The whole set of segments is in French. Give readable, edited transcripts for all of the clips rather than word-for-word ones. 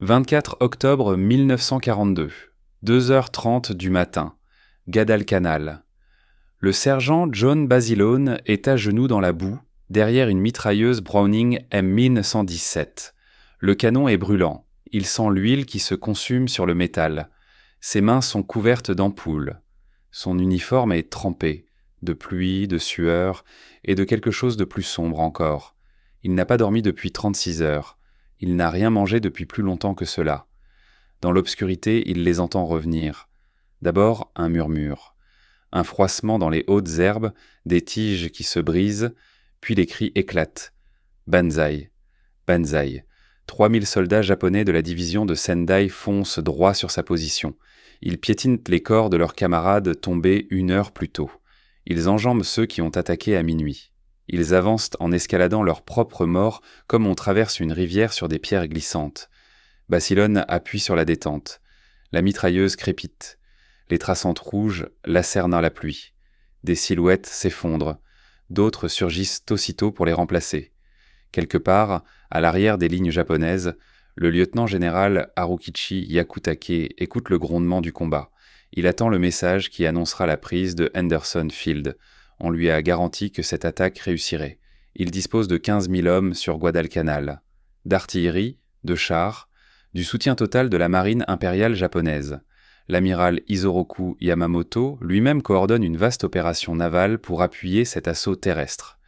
24 octobre 1942, 2h30 du matin, Guadalcanal. Le sergent John Basilone est à genoux dans la boue, derrière une mitrailleuse Browning M1917. Le canon est brûlant, il sent l'huile qui se consume sur le métal. Ses mains sont couvertes d'ampoules. Son uniforme est trempé, de pluie, de sueur et de quelque chose de plus sombre encore. Il n'a pas dormi depuis 36 heures. Il n'a rien mangé depuis plus longtemps que cela. Dans l'obscurité, il les entend revenir. D'abord, un murmure, un froissement dans les hautes herbes, des tiges qui se brisent, puis les cris éclatent. Banzai, Banzai. 3000 soldats japonais de la division de Sendai foncent droit sur sa position. Ils piétinent les corps de leurs camarades tombés 1 heure plus tôt. Ils enjambent ceux qui ont attaqué à minuit. Ils avancent en escaladant leurs propres morts comme on traverse une rivière sur des pierres glissantes. Basilone appuie sur la détente. La mitrailleuse crépite. Les traçantes rouges lacernent la pluie. Des silhouettes s'effondrent. D'autres surgissent aussitôt pour les remplacer. Quelque part, à l'arrière des lignes japonaises, le lieutenant-général Harukichi Yakutake écoute le grondement du combat. Il attend le message qui annoncera la prise de Henderson Field. On lui a garanti que cette attaque réussirait. Il dispose de 15 000 hommes sur Guadalcanal, d'artillerie, de chars, du soutien total de la marine impériale japonaise. L'amiral Isoroku Yamamoto lui-même coordonne une vaste opération navale pour appuyer cet assaut terrestre.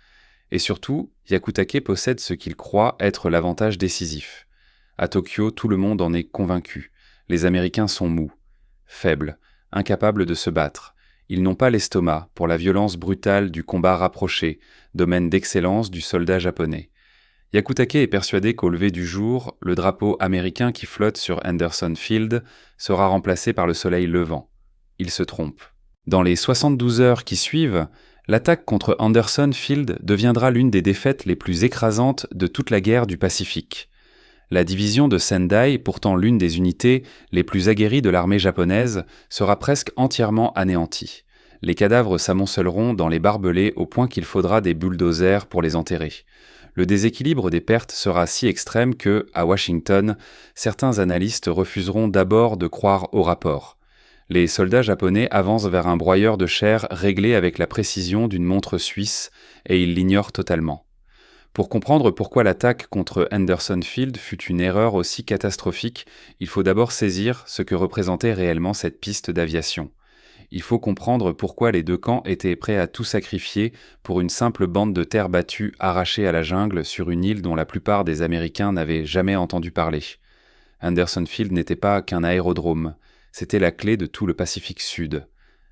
Et surtout, Yakutake possède ce qu'il croit être l'avantage décisif. À Tokyo, tout le monde en est convaincu. Les Américains sont mous, faibles, incapables de se battre. Ils n'ont pas l'estomac pour la violence brutale du combat rapproché, domaine d'excellence du soldat japonais. Yakutake est persuadé qu'au lever du jour, le drapeau américain qui flotte sur Henderson Field sera remplacé par le soleil levant. Il se trompe. Dans les 72 heures qui suivent, l'attaque contre Henderson Field deviendra l'une des défaites les plus écrasantes de toute la guerre du Pacifique. La division de Sendai, pourtant l'une des unités les plus aguerries de l'armée japonaise, sera presque entièrement anéantie. Les cadavres s'amoncelleront dans les barbelés au point qu'il faudra des bulldozers pour les enterrer. Le déséquilibre des pertes sera si extrême que, à Washington, certains analystes refuseront d'abord de croire au rapport. Les soldats japonais avancent vers un broyeur de chair réglé avec la précision d'une montre suisse et ils l'ignorent totalement. Pour comprendre pourquoi l'attaque contre Henderson Field fut une erreur aussi catastrophique, il faut d'abord saisir ce que représentait réellement cette piste d'aviation. Il faut comprendre pourquoi les deux camps étaient prêts à tout sacrifier pour une simple bande de terre battue arrachée à la jungle sur une île dont la plupart des Américains n'avaient jamais entendu parler. Henderson Field n'était pas qu'un aérodrome, c'était la clé de tout le Pacifique Sud.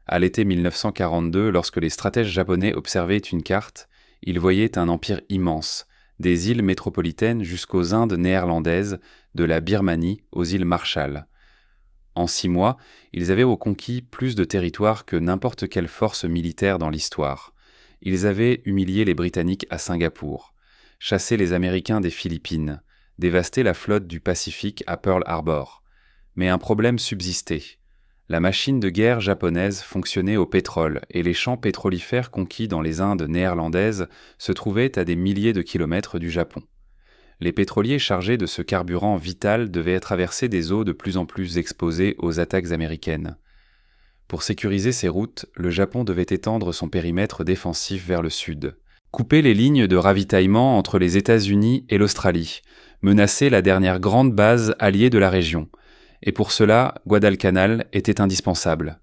À l'été 1942, lorsque les stratèges japonais observaient une carte, ils voyaient un empire immense, des îles métropolitaines jusqu'aux Indes néerlandaises, de la Birmanie aux îles Marshall. En 6 mois, ils avaient reconquis plus de territoire que n'importe quelle force militaire dans l'histoire. Ils avaient humilié les Britanniques à Singapour, chassé les Américains des Philippines, dévasté la flotte du Pacifique à Pearl Harbor. Mais un problème subsistait. La machine de guerre japonaise fonctionnait au pétrole et les champs pétrolifères conquis dans les Indes néerlandaises se trouvaient à des milliers de kilomètres du Japon. Les pétroliers chargés de ce carburant vital devaient traverser des eaux de plus en plus exposées aux attaques américaines. Pour sécuriser ces routes, le Japon devait étendre son périmètre défensif vers le sud, couper les lignes de ravitaillement entre les États-Unis et l'Australie, menacer la dernière grande base alliée de la région. Et pour cela, Guadalcanal était indispensable.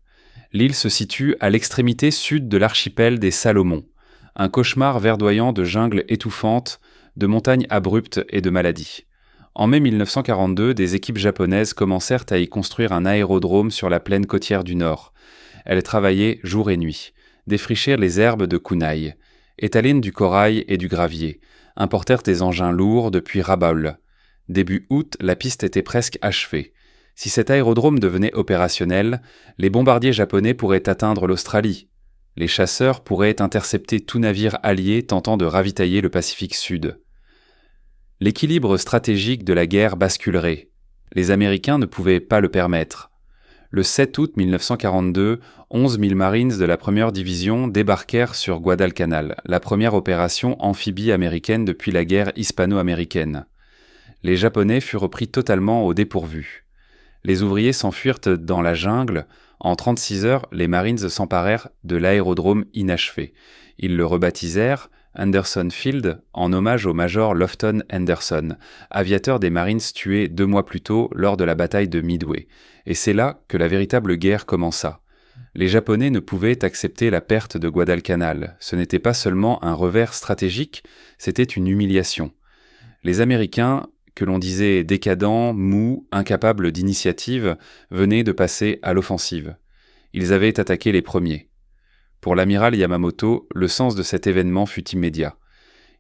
L'île se situe à l'extrémité sud de l'archipel des Salomon, un cauchemar verdoyant de jungles étouffantes, de montagnes abruptes et de maladies. En mai 1942, des équipes japonaises commencèrent à y construire un aérodrome sur la plaine côtière du Nord. Elles travaillaient jour et nuit, défrichèrent les herbes de Kunai, étalèrent du corail et du gravier, importèrent des engins lourds depuis Rabaul. Début août, la piste était presque achevée. Si cet aérodrome devenait opérationnel, les bombardiers japonais pourraient atteindre l'Australie. Les chasseurs pourraient intercepter tout navire allié tentant de ravitailler le Pacifique Sud. L'équilibre stratégique de la guerre basculerait. Les Américains ne pouvaient pas le permettre. Le 7 août 1942, 11 000 Marines de la 1re division débarquèrent sur Guadalcanal, la première opération amphibie américaine depuis la guerre hispano-américaine. les Japonais furent pris totalement au dépourvu. Les ouvriers s'enfuirent dans la jungle. En 36 heures, les Marines s'emparèrent de l'aérodrome inachevé. Ils le rebaptisèrent Anderson Field en hommage au major Lofton Anderson, aviateur des Marines tué 2 mois plus tôt lors de la bataille de Midway. Et c'est là que la véritable guerre commença. Les Japonais ne pouvaient accepter la perte de Guadalcanal. Ce n'était pas seulement un revers stratégique, c'était une humiliation. Les Américains, que l'on disait décadents, mous, incapables d'initiative, venaient de passer à l'offensive. Ils avaient attaqué les premiers. Pour l'amiral Yamamoto, le sens de cet événement fut immédiat.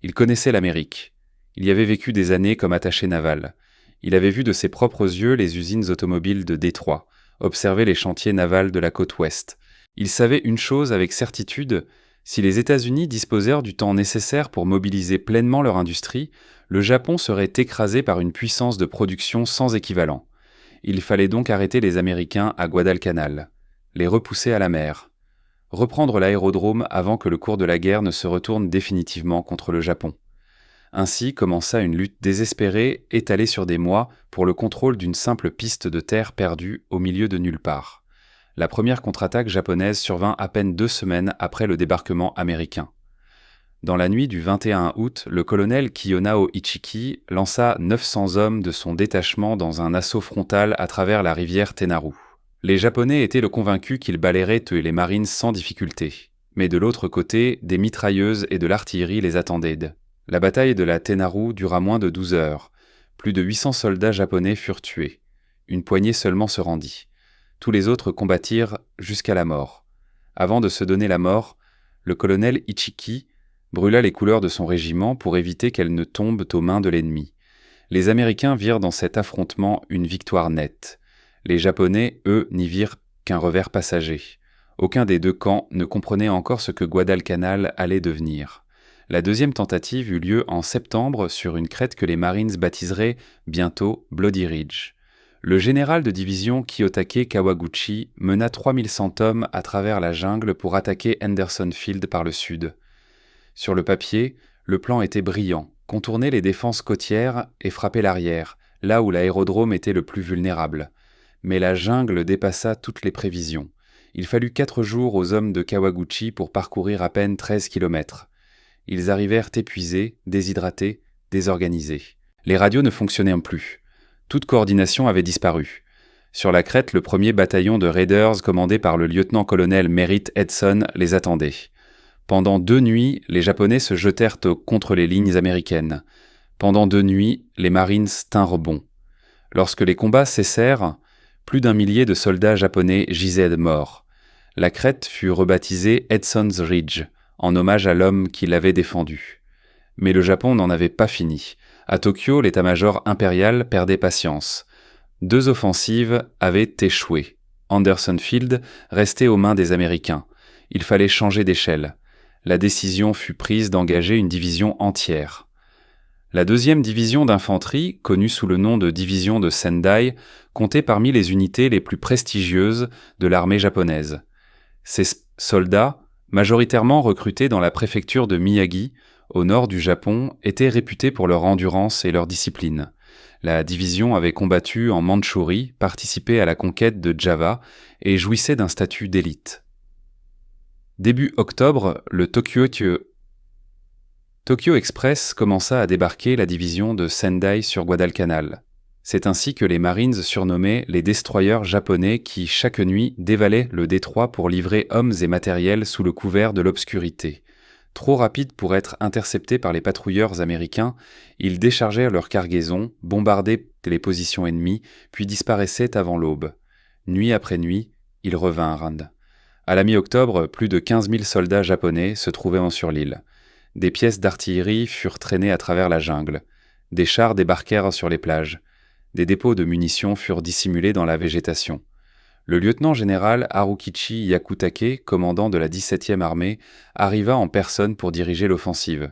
Il connaissait l'Amérique. Il y avait vécu des années comme attaché naval. Il avait vu de ses propres yeux les usines automobiles de Détroit, observé les chantiers navals de la côte ouest. Il savait une chose avec certitude, si les États-Unis disposèrent du temps nécessaire pour mobiliser pleinement leur industrie, le Japon serait écrasé par une puissance de production sans équivalent. Il fallait donc arrêter les Américains à Guadalcanal, les repousser à la mer, reprendre l'aérodrome avant que le cours de la guerre ne se retourne définitivement contre le Japon. Ainsi commença une lutte désespérée, étalée sur des mois, pour le contrôle d'une simple piste de terre perdue au milieu de nulle part. La première contre-attaque japonaise survint à peine 2 semaines après le débarquement américain. Dans la nuit du 21 août, le colonel Kiyonao Ichiki lança 900 hommes de son détachement dans un assaut frontal à travers la rivière Tenaru. Les Japonais étaient convaincus qu'ils balaieraient les Marines sans difficulté. Mais de l'autre côté, des mitrailleuses et de l'artillerie les attendaient. La bataille de la Tenaru dura moins de 12 heures. Plus de 800 soldats japonais furent tués. Une poignée seulement se rendit. Tous les autres combattirent jusqu'à la mort. Avant de se donner la mort, le colonel Ichiki brûla les couleurs de son régiment pour éviter qu'elles ne tombent aux mains de l'ennemi. Les Américains virent dans cet affrontement une victoire nette. Les Japonais, eux, n'y virent qu'un revers passager. Aucun des deux camps ne comprenait encore ce que Guadalcanal allait devenir. La deuxième tentative eut lieu en septembre sur une crête que les Marines baptiseraient bientôt Bloody Ridge. Le général de division Kiyotake Kawaguchi mena 3100 hommes à travers la jungle pour attaquer Anderson Field par le sud. Sur le papier, le plan était brillant, contourner les défenses côtières et frapper l'arrière, là où l'aérodrome était le plus vulnérable. Mais la jungle dépassa toutes les prévisions. Il fallut 4 jours aux hommes de Kawaguchi pour parcourir à peine 13 kilomètres. Ils arrivèrent épuisés, déshydratés, désorganisés. Les radios ne fonctionnaient plus. Toute coordination avait disparu. Sur la crête, le premier bataillon de Raiders, commandé par le lieutenant-colonel Merritt Edson, les attendait. Pendant 2 nuits, les Japonais se jetèrent contre les lignes américaines. Pendant 2 nuits, les Marines tinrent bon. Lorsque les combats cessèrent, plus d'1 millier de soldats japonais gisaient morts. La crête fut rebaptisée Edson's Ridge, en hommage à l'homme qui l'avait défendu. Mais le Japon n'en avait pas fini. À Tokyo, l'état-major impérial perdait patience. 2 offensives avaient échoué. Anderson Field restait aux mains des Américains. Il fallait changer d'échelle. La décision fut prise d'engager une division entière. La 2e division d'infanterie, connue sous le nom de division de Sendai, comptait parmi les unités les plus prestigieuses de l'armée japonaise. Ces soldats, majoritairement recrutés dans la préfecture de Miyagi, au nord du Japon, étaient réputés pour leur endurance et leur discipline. La division avait combattu en Mandchourie, participé à la conquête de Java et jouissait d'un statut d'élite. Début octobre, le Tokyo Express commença à débarquer la division de Sendai sur Guadalcanal. C'est ainsi que les Marines surnommaient les destroyers japonais qui, chaque nuit, dévalaient le détroit pour livrer hommes et matériel sous le couvert de l'obscurité. Trop rapides pour être interceptés par les patrouilleurs américains, ils déchargeaient leur cargaison, bombardaient les positions ennemies, puis disparaissaient avant l'aube. Nuit après nuit, ils revinrent. À la mi-octobre, plus de 15 000 soldats japonais se trouvaient sur l'île. Des pièces d'artillerie furent traînées à travers la jungle. Des chars débarquèrent sur les plages. Des dépôts de munitions furent dissimulés dans la végétation. Le lieutenant-général Harukichi Yakutake, commandant de la 17e armée, arriva en personne pour diriger l'offensive.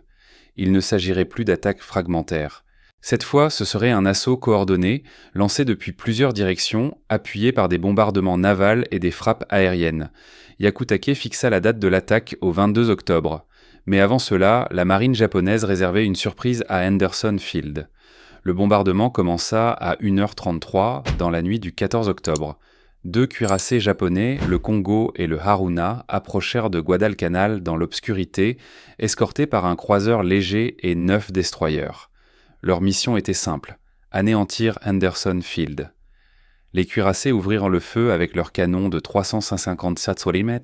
Il ne s'agirait plus d'attaques fragmentaires. Cette fois, ce serait un assaut coordonné, lancé depuis plusieurs directions, appuyé par des bombardements navals et des frappes aériennes. Yakutake fixa la date de l'attaque au 22 octobre. Mais avant cela, la marine japonaise réservait une surprise à Anderson Field. Le bombardement commença à 1h33 dans la nuit du 14 octobre. 2 cuirassés japonais, le Kongo et le Haruna, approchèrent de Guadalcanal dans l'obscurité, escortés par un croiseur léger et 9 destroyers. Leur mission était simple, anéantir Henderson Field. Les cuirassés ouvrirent le feu avec leurs canons de 357 mm.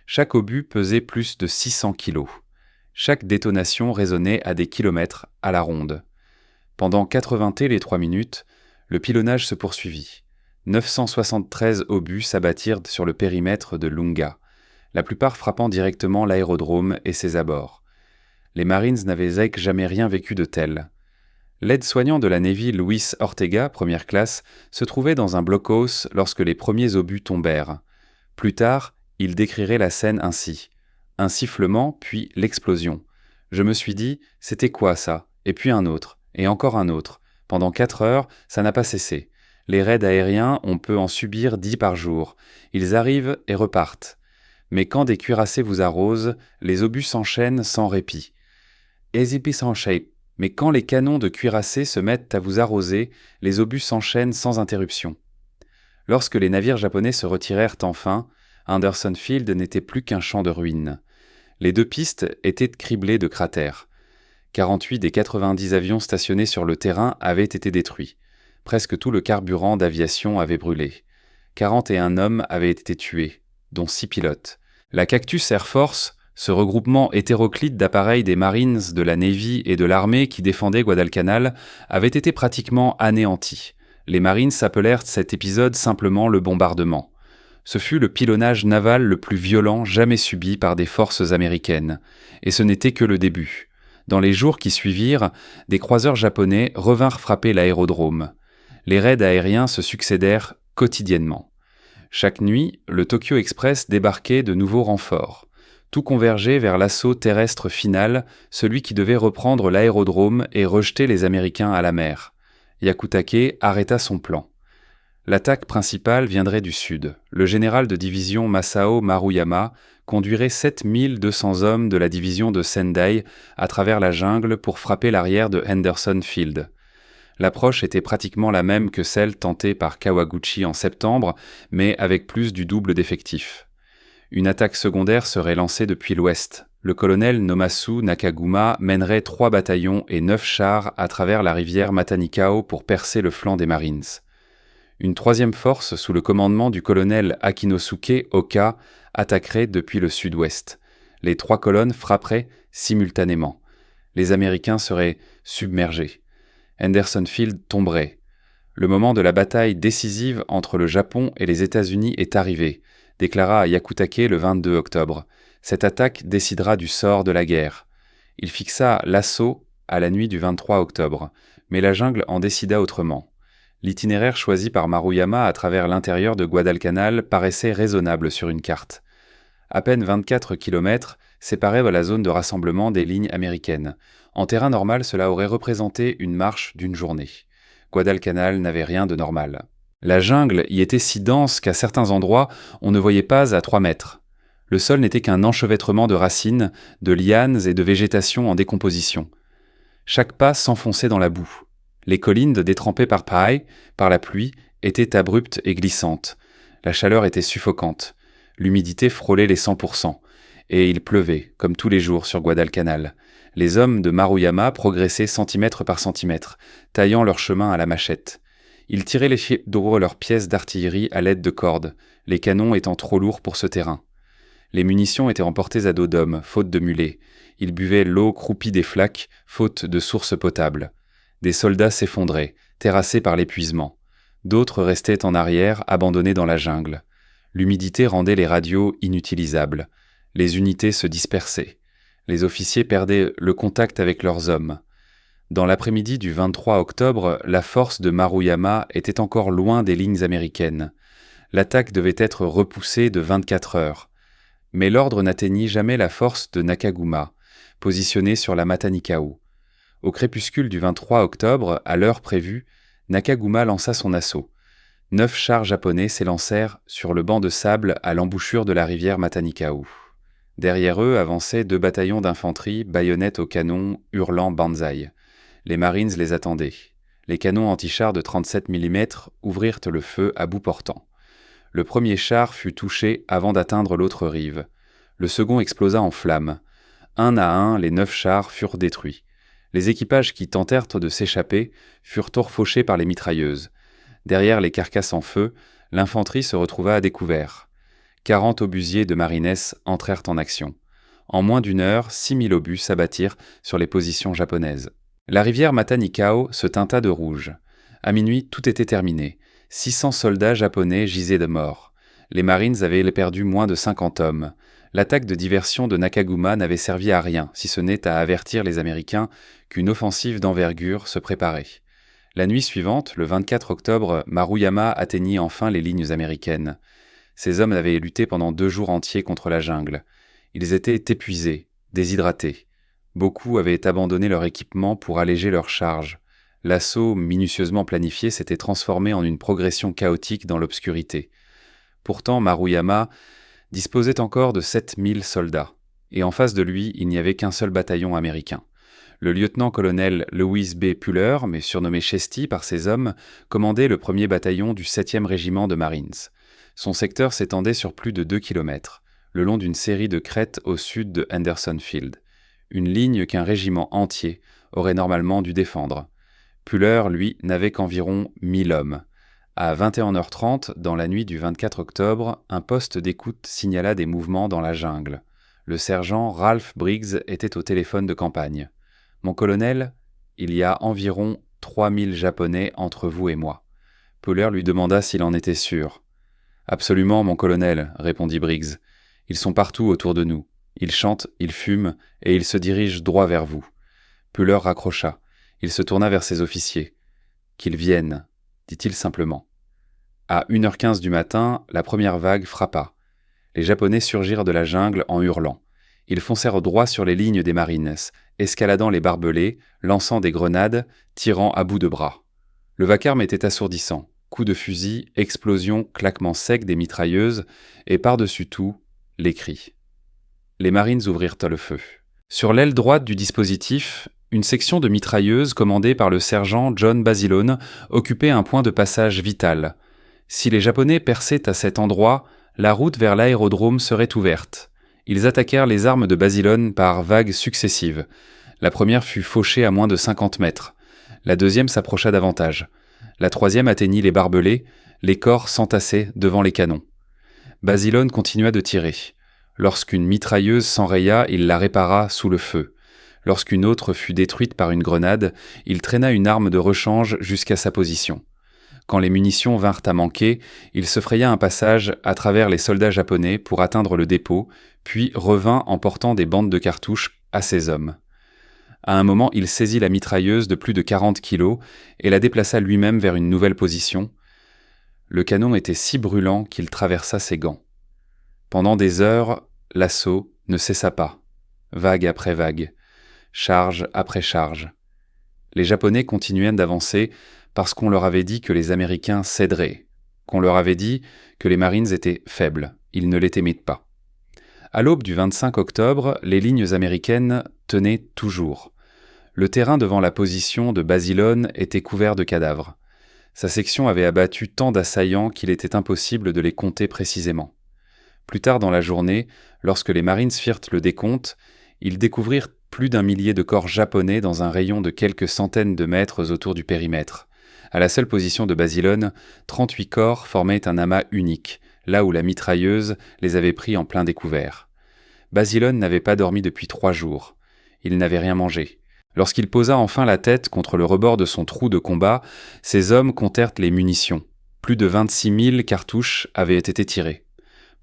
Chaque obus pesait plus de 600 kg. Chaque détonation résonnait à des kilomètres à la ronde. Pendant 83 minutes, le pilonnage se poursuivit. 973 obus s'abattirent sur le périmètre de Lunga, la plupart frappant directement l'aérodrome et ses abords. Les Marines n'avaient jamais rien vécu de tel. L'aide-soignant de la Navy Luis Ortega, première classe, se trouvait dans un blockhouse lorsque les premiers obus tombèrent. Plus tard, il décrirait la scène ainsi. Un sifflement, puis l'explosion. Je me suis dit, c'était quoi ça? Et puis un autre, et encore un autre. Pendant 4 heures, ça n'a pas cessé. Les raids aériens, on peut en subir 10 par jour. Ils arrivent et repartent. Mais quand des cuirassés vous arrosent, les obus s'enchaînent sans répit. Easy sans shape. Mais quand les canons de cuirassés se mettent à vous arroser, les obus s'enchaînent sans interruption. Lorsque les navires japonais se retirèrent enfin, Henderson Field n'était plus qu'un champ de ruines. Les 2 pistes étaient criblées de cratères. 48 des 90 avions stationnés sur le terrain avaient été détruits. Presque tout le carburant d'aviation avait brûlé. 41 hommes avaient été tués, dont 6 pilotes. La Cactus Air Force, ce regroupement hétéroclite d'appareils des Marines, de la Navy et de l'armée qui défendait Guadalcanal, avait été pratiquement anéantie. Les Marines appelèrent cet épisode simplement le bombardement. Ce fut le pilonnage naval le plus violent jamais subi par des forces américaines. Et ce n'était que le début. Dans les jours qui suivirent, des croiseurs japonais revinrent frapper l'aérodrome. Les raids aériens se succédèrent quotidiennement. Chaque nuit, le Tokyo Express débarquait de nouveaux renforts. Tout convergeait vers l'assaut terrestre final, celui qui devait reprendre l'aérodrome et rejeter les Américains à la mer. Yakutake arrêta son plan. L'attaque principale viendrait du sud. Le général de division Masao Maruyama conduirait 7200 hommes de la division de Sendai à travers la jungle pour frapper l'arrière de Henderson Field. L'approche était pratiquement la même que celle tentée par Kawaguchi en septembre, mais avec plus du double d'effectifs. Une attaque secondaire serait lancée depuis l'ouest. Le colonel Nomasu Nakaguma mènerait 3 bataillons et 9 chars à travers la rivière Matanikau pour percer le flanc des Marines. Une 3e force, sous le commandement du colonel Akinosuke Oka, attaquerait depuis le sud-ouest. Les 3 colonnes frapperaient simultanément. Les Américains seraient submergés. Henderson Field tomberait. Le moment de la bataille décisive entre le Japon et les États-Unis est arrivé, déclara Yakutake le 22 octobre. Cette attaque décidera du sort de la guerre. Il fixa l'assaut à la nuit du 23 octobre, mais la jungle en décida autrement. L'itinéraire choisi par Maruyama à travers l'intérieur de Guadalcanal paraissait raisonnable sur une carte. À peine 24 km séparaient la zone de rassemblement des lignes américaines. En terrain normal, cela aurait représenté une marche d'une journée. Guadalcanal n'avait rien de normal. La jungle y était si dense qu'à certains endroits, on ne voyait pas à 3 mètres. Le sol n'était qu'un enchevêtrement de racines, de lianes et de végétation en décomposition. Chaque pas s'enfonçait dans la boue. Les collines, détrempées par la pluie, étaient abruptes et glissantes. La chaleur était suffocante. L'humidité frôlait les 100%. Et il pleuvait, comme tous les jours sur Guadalcanal. Les hommes de Maruyama progressaient centimètre par centimètre, taillant leur chemin à la machette. Ils tiraient leurs pièces d'artillerie à l'aide de cordes, les canons étant trop lourds pour ce terrain. Les munitions étaient emportées à dos d'hommes, faute de mulets. Ils buvaient l'eau croupie des flaques, faute de sources potables. Des soldats s'effondraient, terrassés par l'épuisement. D'autres restaient en arrière, abandonnés dans la jungle. L'humidité rendait les radios inutilisables. Les unités se dispersaient. Les officiers perdaient le contact avec leurs hommes. Dans l'après-midi du 23 octobre, la force de Maruyama était encore loin des lignes américaines. L'attaque devait être repoussée de 24 heures. Mais l'ordre n'atteignit jamais la force de Nakaguma, positionnée sur la Matanikau. Au crépuscule du 23 octobre, à l'heure prévue, Nakaguma lança son assaut. 9 chars japonais s'élancèrent sur le banc de sable à l'embouchure de la rivière Matanikau. Derrière eux avançaient 2 bataillons d'infanterie, baïonnettes au canon, hurlant banzai. Les Marines les attendaient. Les canons anti-chars de 37 mm ouvrirent le feu à bout portant. Le premier char fut touché avant d'atteindre l'autre rive. Le second explosa en flammes. Un à un, les 9 chars furent détruits. Les équipages qui tentèrent de s'échapper furent torfauchés par les mitrailleuses. Derrière les carcasses en feu, l'infanterie se retrouva à découvert. 40 obusiers de Marines entrèrent en action. En moins d'une heure, 6000 obus s'abattirent sur les positions japonaises. La rivière Matanikau se teinta de rouge. À minuit, tout était terminé. 600 soldats japonais gisaient de mort. Les Marines avaient perdu moins de 50 hommes. L'attaque de diversion de Nakaguma n'avait servi à rien, si ce n'est à avertir les Américains qu'une offensive d'envergure se préparait. La nuit suivante, le 24 octobre, Maruyama atteignit enfin les lignes américaines. Ces hommes avaient lutté pendant 2 jours entiers contre la jungle. Ils étaient épuisés, déshydratés. Beaucoup avaient abandonné leur équipement pour alléger leurs charges. L'assaut, minutieusement planifié, s'était transformé en une progression chaotique dans l'obscurité. Pourtant, Maruyama disposait encore de 7000 soldats, et en face de lui, il n'y avait qu'un seul bataillon américain. Le lieutenant-colonel Lewis B. Puller, mais surnommé Chesty par ses hommes, commandait le 1er bataillon du 7e régiment de Marines. Son secteur s'étendait sur plus de 2 km, le long d'une série de crêtes au sud de Henderson Field, une ligne qu'un régiment entier aurait normalement dû défendre. Puller, lui, n'avait qu'environ 1000 hommes. À 21h30, dans la nuit du 24 octobre, un poste d'écoute signala des mouvements dans la jungle. Le sergent Ralph Briggs était au téléphone de campagne. « Mon colonel, il y a environ 3000 Japonais entre vous et moi. » Puller lui demanda s'il en était sûr. « Absolument, mon colonel, » répondit Briggs. « Ils sont partout autour de nous. Ils chantent, ils fument, et ils se dirigent droit vers vous. » Puller raccrocha. Il se tourna vers ses officiers. « Qu'ils viennent, » dit-il simplement. À 1h15 du matin, la première vague frappa. Les Japonais surgirent de la jungle en hurlant. Ils foncèrent droit sur les lignes des Marines, escaladant les barbelés, lançant des grenades, tirant à bout de bras. Le vacarme était assourdissant. Coups de fusil, explosions, claquements secs des mitrailleuses, et par-dessus tout, les cris. Les Marines ouvrirent le feu. Sur l'aile droite du dispositif, une section de mitrailleuses commandée par le sergent John Basilone occupait un point de passage vital. Si les Japonais perçaient à cet endroit, la route vers l'aérodrome serait ouverte. Ils attaquèrent les armes de Basilone par vagues successives. La première fut fauchée à moins de 50 mètres. La deuxième s'approcha davantage. La troisième atteignit les barbelés, les corps s'entassaient devant les canons. Basilone continua de tirer. Lorsqu'une mitrailleuse s'enraya, il la répara sous le feu. Lorsqu'une autre fut détruite par une grenade, il traîna une arme de rechange jusqu'à sa position. Quand les munitions vinrent à manquer, il se fraya un passage à travers les soldats japonais pour atteindre le dépôt, puis revint en portant des bandes de cartouches à ses hommes. À un moment, il saisit la mitrailleuse de plus de 40 kilos et la déplaça lui-même vers une nouvelle position. Le canon était si brûlant qu'il traversa ses gants. Pendant des heures, l'assaut ne cessa pas, vague après vague, charge après charge. Les Japonais continuaient d'avancer parce qu'on leur avait dit que les Américains céderaient, qu'on leur avait dit que les Marines étaient faibles, ils ne les tenaient pas. À l'aube du 25 octobre, les lignes américaines tenaient toujours. Le terrain devant la position de Basilone était couvert de cadavres. Sa section avait abattu tant d'assaillants qu'il était impossible de les compter précisément. Plus tard dans la journée, lorsque les Marines firent le décompte, ils découvrirent plus d'1 millier de corps japonais dans un rayon de quelques centaines de mètres autour du périmètre. À la seule position de Basilone, 38 corps formaient un amas unique, là où la mitrailleuse les avait pris en plein découvert. Basilone n'avait pas dormi depuis 3 jours. Il n'avait rien mangé. Lorsqu'il posa enfin la tête contre le rebord de son trou de combat, ses hommes comptèrent les munitions. Plus de 26 000 cartouches avaient été tirées.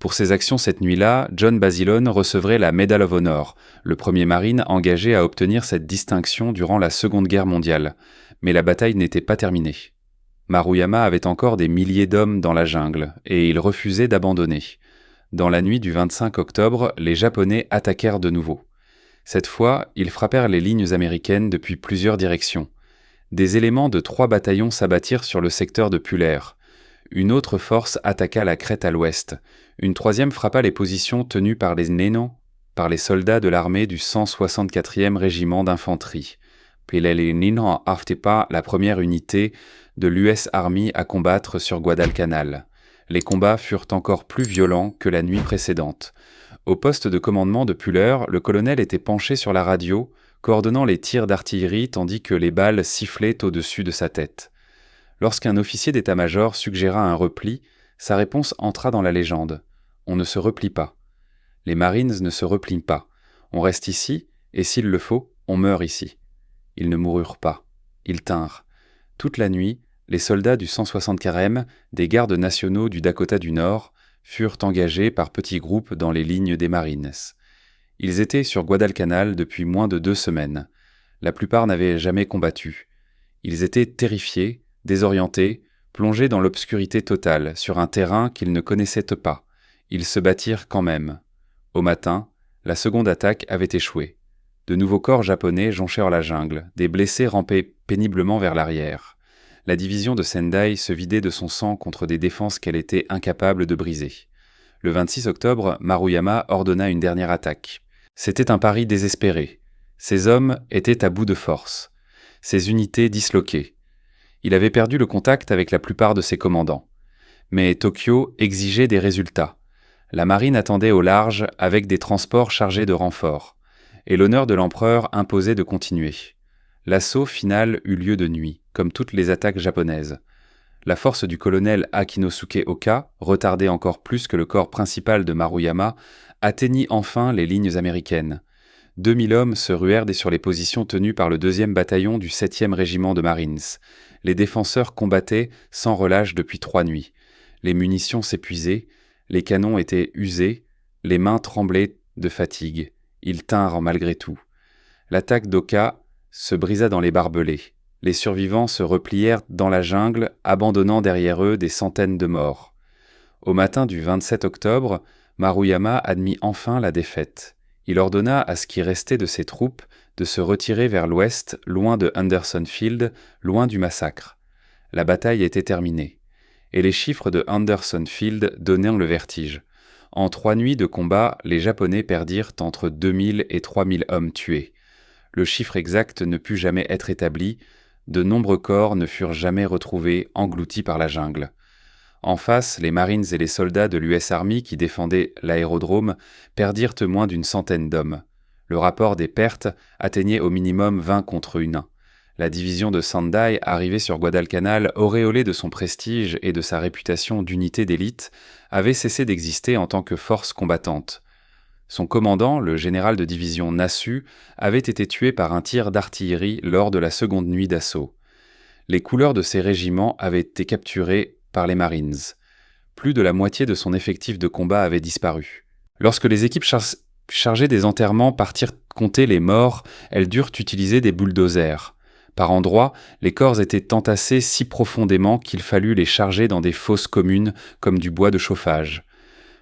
Pour ses actions cette nuit-là, John Basilone recevrait la Medal of Honor, le premier marine engagé à obtenir cette distinction durant la Seconde Guerre mondiale. Mais la bataille n'était pas terminée. Maruyama avait encore des milliers d'hommes dans la jungle, et il refusait d'abandonner. Dans la nuit du 25 octobre, les Japonais attaquèrent de nouveau. Cette fois, ils frappèrent les lignes américaines depuis plusieurs directions. Des éléments de 3 bataillons s'abattirent sur le secteur de Puller. Une autre force attaqua la crête à l'ouest. Une troisième frappa les positions tenues par les Neno, par les soldats de l'armée du 164e régiment d'infanterie. Pelelininho Aftepa, la première unité de l'US Army à combattre sur Guadalcanal. Les combats furent encore plus violents que la nuit précédente. Au poste de commandement de Puller, le colonel était penché sur la radio, coordonnant les tirs d'artillerie tandis que les balles sifflaient au-dessus de sa tête. Lorsqu'un officier d'état-major suggéra un repli, sa réponse entra dans la légende. On ne se replie pas. Les Marines ne se replient pas. On reste ici, et s'il le faut, on meurt ici. Ils ne moururent pas. Ils tinrent. Toute la nuit, les soldats du 164e, des gardes nationaux du Dakota du Nord, furent engagés par petits groupes dans les lignes des Marines. Ils étaient sur Guadalcanal depuis moins de 2 semaines. La plupart n'avaient jamais combattu. Ils étaient terrifiés, désorientés, plongés dans l'obscurité totale, sur un terrain qu'ils ne connaissaient pas. Ils se battirent quand même. Au matin, la seconde attaque avait échoué. De nouveaux corps japonais jonchèrent la jungle, des blessés rampaient péniblement vers l'arrière. La division de Sendai se vidait de son sang contre des défenses qu'elle était incapable de briser. Le 26 octobre, Maruyama ordonna une dernière attaque. C'était un pari désespéré. Ses hommes étaient à bout de force. Ses unités disloquées. Il avait perdu le contact avec la plupart de ses commandants. Mais Tokyo exigeait des résultats. La marine attendait au large avec des transports chargés de renforts. Et l'honneur de l'empereur imposait de continuer. L'assaut final eut lieu de nuit, comme toutes les attaques japonaises. La force du colonel Akinosuke Oka, retardée encore plus que le corps principal de Maruyama, atteignit enfin les lignes américaines. 2000 hommes se ruèrent sur les positions tenues par le 2e bataillon du 7e régiment de Marines. Les défenseurs combattaient sans relâche depuis 3 nuits. Les munitions s'épuisaient, les canons étaient usés, les mains tremblaient de fatigue. Ils tinrent malgré tout. L'attaque d'Oka se brisa dans les barbelés. Les survivants se replièrent dans la jungle, abandonnant derrière eux des centaines de morts. Au matin du 27 octobre, Maruyama admit enfin la défaite. Il ordonna à ce qui restait de ses troupes de se retirer vers l'ouest, loin de Henderson Field, loin du massacre. La bataille était terminée. Et les chiffres de Henderson Field donnaient le vertige. En 3 nuits de combat, les Japonais perdirent entre 2000 et 3000 hommes tués. Le chiffre exact ne put jamais être établi, de nombreux corps ne furent jamais retrouvés, engloutis par la jungle. En face, les Marines et les soldats de l'US Army qui défendaient l'aérodrome perdirent moins d'une centaine d'hommes. Le rapport des pertes atteignait au minimum 20 contre 1. La division de Sendai, arrivée sur Guadalcanal, auréolée de son prestige et de sa réputation d'unité d'élite, avait cessé d'exister en tant que force combattante. Son commandant, le général de division Nasu, avait été tué par un tir d'artillerie lors de la seconde nuit d'assaut. Les couleurs de ses régiments avaient été capturées par les Marines. Plus de la moitié de son effectif de combat avait disparu. Lorsque les équipes chargées des enterrements partirent compter les morts, elles durent utiliser des bulldozers. Par endroits, les corps étaient entassés si profondément qu'il fallut les charger dans des fosses communes comme du bois de chauffage.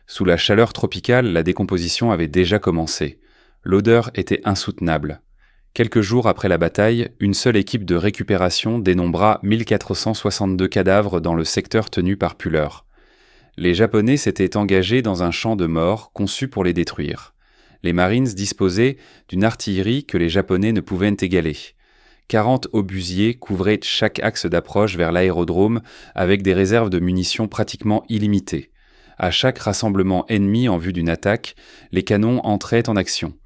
Sous la chaleur tropicale, la décomposition avait déjà commencé. L'odeur était insoutenable. Quelques jours après la bataille, une seule équipe de récupération dénombra 1462 cadavres dans le secteur tenu par Puller. Les Japonais s'étaient engagés dans un champ de mort conçu pour les détruire. Les Marines disposaient d'une artillerie que les Japonais ne pouvaient égaler. 40 obusiers couvraient chaque axe d'approche vers l'aérodrome avec des réserves de munitions pratiquement illimitées. À chaque rassemblement ennemi en vue d'une attaque, les canons entraient en action.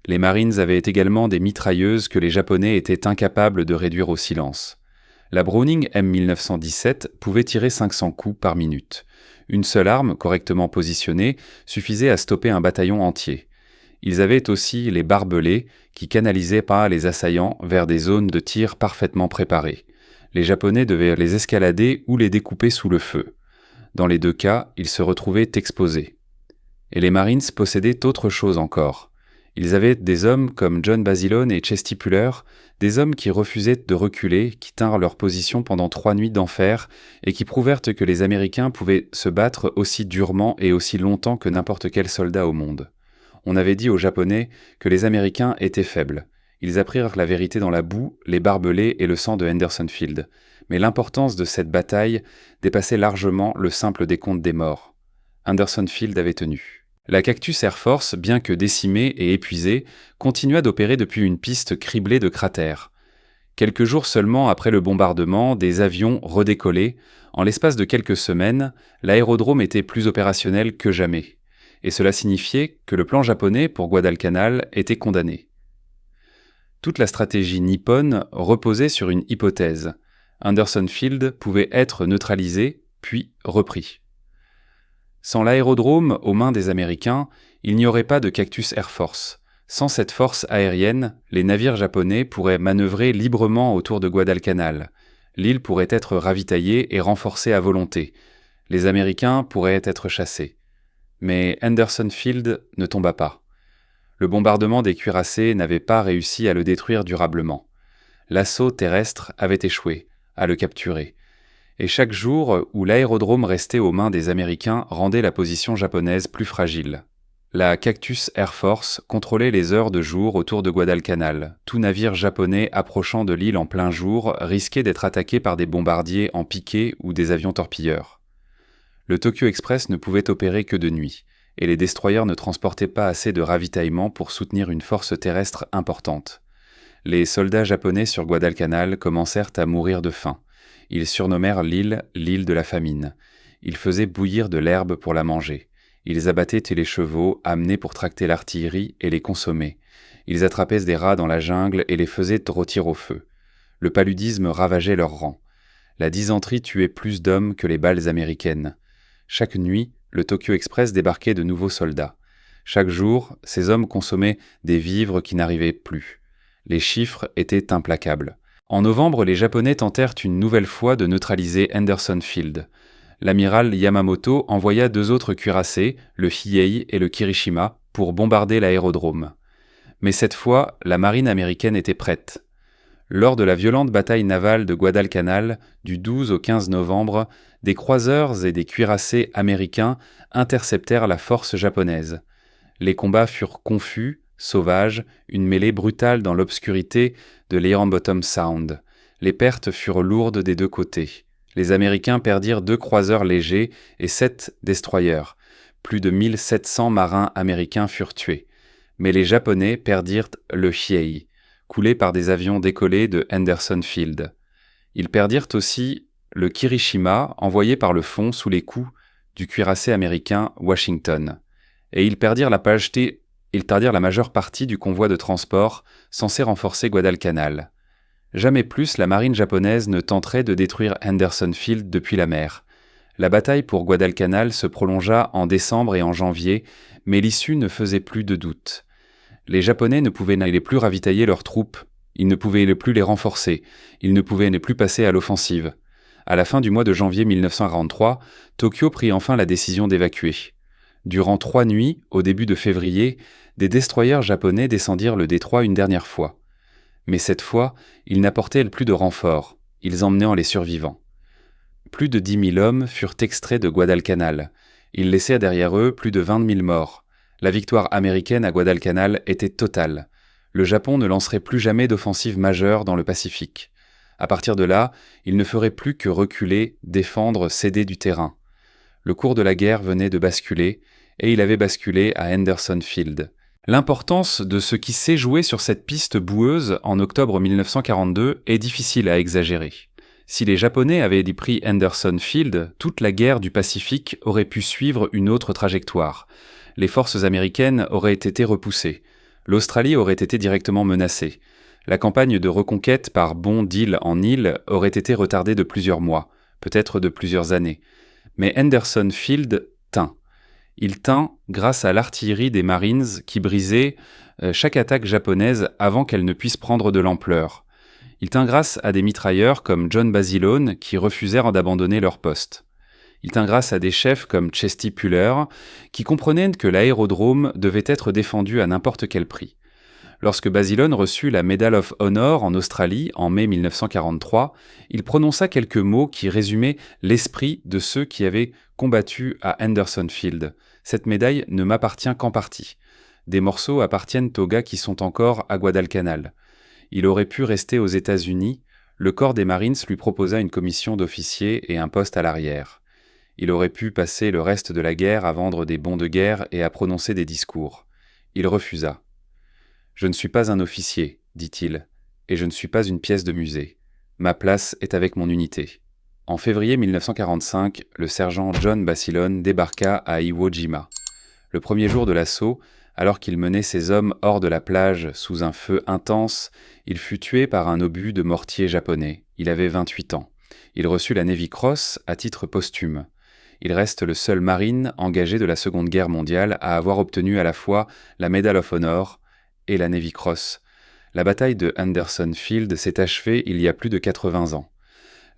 Les Marines avaient également des mitrailleuses que les Japonais étaient incapables de réduire au silence. La Browning M1917 pouvait tirer 500 coups par minute. Une seule arme, correctement positionnée, suffisait à stopper un bataillon entier. Ils avaient aussi les barbelés qui canalisaient pas les assaillants vers des zones de tir parfaitement préparées. Les Japonais devaient les escalader ou les découper sous le feu. Dans les 2 cas, ils se retrouvaient exposés. Et les Marines possédaient autre chose encore. Ils avaient des hommes comme John Basilone et Chesty Puller, des hommes qui refusaient de reculer, qui tinrent leur position pendant 3 nuits d'enfer et qui prouvèrent que les Américains pouvaient se battre aussi durement et aussi longtemps que n'importe quel soldat au monde. On avait dit aux Japonais que les Américains étaient faibles. Ils apprirent la vérité dans la boue, les barbelés et le sang de Henderson Field. Mais l'importance de cette bataille dépassait largement le simple décompte des morts. Henderson Field avait tenu. La Cactus Air Force, bien que décimée et épuisée, continua d'opérer depuis une piste criblée de cratères. Quelques jours seulement après le bombardement, des avions redécollaient. En l'espace de quelques semaines, l'aérodrome était plus opérationnel que jamais. Et cela signifiait que le plan japonais pour Guadalcanal était condamné. Toute la stratégie nippone reposait sur une hypothèse. Henderson Field pouvait être neutralisé, puis repris. Sans l'aérodrome aux mains des Américains, il n'y aurait pas de Cactus Air Force. Sans cette force aérienne, les navires japonais pourraient manœuvrer librement autour de Guadalcanal. L'île pourrait être ravitaillée et renforcée à volonté. Les Américains pourraient être chassés. Mais Henderson Field ne tomba pas. Le bombardement des cuirassés n'avait pas réussi à le détruire durablement. L'assaut terrestre avait échoué à le capturer. Et chaque jour où l'aérodrome restait aux mains des Américains rendait la position japonaise plus fragile. La Cactus Air Force contrôlait les heures de jour autour de Guadalcanal. Tout navire japonais approchant de l'île en plein jour risquait d'être attaqué par des bombardiers en piqué ou des avions torpilleurs. Le Tokyo Express ne pouvait opérer que de nuit, et les destroyers ne transportaient pas assez de ravitaillement pour soutenir une force terrestre importante. Les soldats japonais sur Guadalcanal commencèrent à mourir de faim. Ils surnommèrent l'île de la famine. Ils faisaient bouillir de l'herbe pour la manger. Ils abattaient les chevaux, amenés pour tracter l'artillerie et les consommer. Ils attrapaient des rats dans la jungle et les faisaient rôtir au feu. Le paludisme ravageait leurs rangs. La dysenterie tuait plus d'hommes que les balles américaines. Chaque nuit, le Tokyo Express débarquait de nouveaux soldats. Chaque jour, ces hommes consommaient des vivres qui n'arrivaient plus. Les chiffres étaient implacables. En novembre, les Japonais tentèrent une nouvelle fois de neutraliser Henderson Field. L'amiral Yamamoto envoya 2 autres cuirassés, le Hiei et le Kirishima, pour bombarder l'aérodrome. Mais cette fois, la marine américaine était prête. Lors de la violente bataille navale de Guadalcanal, du 12 au 15 novembre, des croiseurs et des cuirassés américains interceptèrent la force japonaise. Les combats furent confus, sauvages, une mêlée brutale dans l'obscurité de l'Herimbottom Sound. Les pertes furent lourdes des 2 côtés. Les Américains perdirent 2 croiseurs légers et 7 destroyers. Plus de 1700 marins américains furent tués. Mais les Japonais perdirent le Hiei, coulé par des avions décollés de Henderson Field. Ils perdirent aussi le Kirishima, envoyé par le fond sous les coups du cuirassé américain Washington. Et ils perdirent la majeure partie du convoi de transport censé renforcer Guadalcanal. Jamais plus la marine japonaise ne tenterait de détruire Henderson Field depuis la mer. La bataille pour Guadalcanal se prolongea en décembre et en janvier, mais l'issue ne faisait plus de doute. Les Japonais ne pouvaient plus ravitailler leurs troupes, ils ne pouvaient plus les renforcer, ils ne pouvaient plus passer à l'offensive. À la fin du mois de janvier 1943, Tokyo prit enfin la décision d'évacuer. Durant 3 nuits, au début de février, des destroyers japonais descendirent le détroit une dernière fois. Mais cette fois, ils n'apportaient plus de renforts, ils emmenant les survivants. Plus de 10 000 hommes furent extraits de Guadalcanal. Ils laissèrent derrière eux plus de 20 000 morts. La victoire américaine à Guadalcanal était totale. Le Japon ne lancerait plus jamais d'offensive majeure dans le Pacifique. À partir de là, il ne ferait plus que reculer, défendre, céder du terrain. Le cours de la guerre venait de basculer, et il avait basculé à Henderson Field. L'importance de ce qui s'est joué sur cette piste boueuse en octobre 1942 est difficile à exagérer. Si les Japonais avaient pris Henderson Field, toute la guerre du Pacifique aurait pu suivre une autre trajectoire. Les forces américaines auraient été repoussées. L'Australie aurait été directement menacée. La campagne de reconquête par bond d'île en île aurait été retardée de plusieurs mois, peut-être de plusieurs années. Mais Henderson Field tint. Il tint grâce à l'artillerie des Marines qui brisait chaque attaque japonaise avant qu'elle ne puisse prendre de l'ampleur. Il tint grâce à des mitrailleurs comme John Basilone qui refusèrent d'abandonner leur poste. Il tint grâce à des chefs comme Chesty Puller qui comprenaient que l'aérodrome devait être défendu à n'importe quel prix. Lorsque Basilone reçut la Medal of Honor en Australie en mai 1943, il prononça quelques mots qui résumaient l'esprit de ceux qui avaient combattu à Henderson Field. Cette médaille ne m'appartient qu'en partie. Des morceaux appartiennent aux gars qui sont encore à Guadalcanal. Il aurait pu rester aux États-Unis. Le corps des Marines lui proposa une commission d'officier et un poste à l'arrière. Il aurait pu passer le reste de la guerre à vendre des bons de guerre et à prononcer des discours. Il refusa. « Je ne suis pas un officier, dit-il, et je ne suis pas une pièce de musée. Ma place est avec mon unité. En février 1945, le sergent John Basilone débarqua à Iwo Jima. Le premier jour de l'assaut, alors qu'il menait ses hommes hors de la plage sous un feu intense, il fut tué par un obus de mortier japonais. Il avait 28 ans. Il reçut la Navy Cross à titre posthume. Il reste le seul marine engagé de la Seconde Guerre mondiale à avoir obtenu à la fois la Medal of Honor et la Navy Cross. La bataille de Henderson Field s'est achevée il y a plus de 80 ans.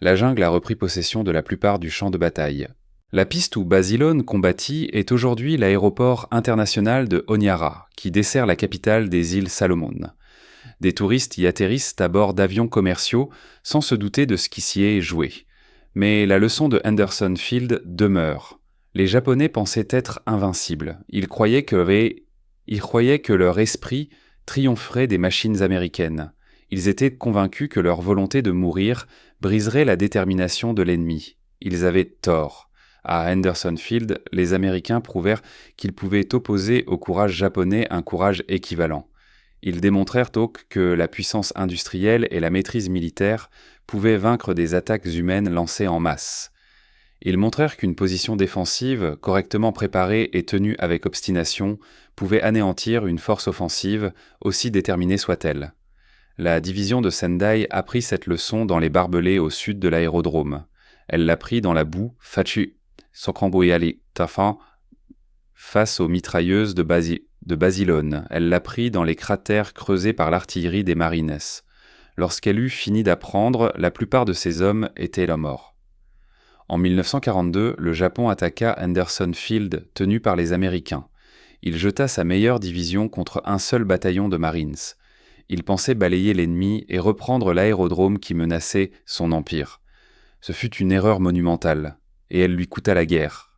La jungle a repris possession de la plupart du champ de bataille. La piste où Basilone combattit est aujourd'hui l'aéroport international de Honiara, qui dessert la capitale des îles Salomon. Des touristes y atterrissent à bord d'avions commerciaux sans se douter de ce qui s'y est joué. Mais la leçon de Henderson Field demeure. Les Japonais pensaient être invincibles. Ils croyaient que leur esprit triompherait des machines américaines. Ils étaient convaincus que leur volonté de mourir briserait la détermination de l'ennemi. Ils avaient tort. À Henderson Field, les Américains prouvèrent qu'ils pouvaient opposer au courage japonais un courage équivalent. Ils démontrèrent donc que la puissance industrielle et la maîtrise militaire pouvaient vaincre des attaques humaines lancées en masse. Ils montrèrent qu'une position défensive, correctement préparée et tenue avec obstination, pouvait anéantir une force offensive, aussi déterminée soit-elle. La division de Sendai apprit cette leçon dans les barbelés au sud de l'aérodrome. Elle l'apprit dans la boue, face aux mitrailleuses de Basilone. Elle l'apprit dans les cratères creusés par l'artillerie des Marines. Lorsqu'elle eut fini d'apprendre, la plupart de ses hommes étaient là morts. En 1942, le Japon attaqua Henderson Field, tenu par les Américains. Il jeta sa meilleure division contre un seul bataillon de Marines. Il pensait balayer l'ennemi et reprendre l'aérodrome qui menaçait son empire. Ce fut une erreur monumentale, et elle lui coûta la guerre.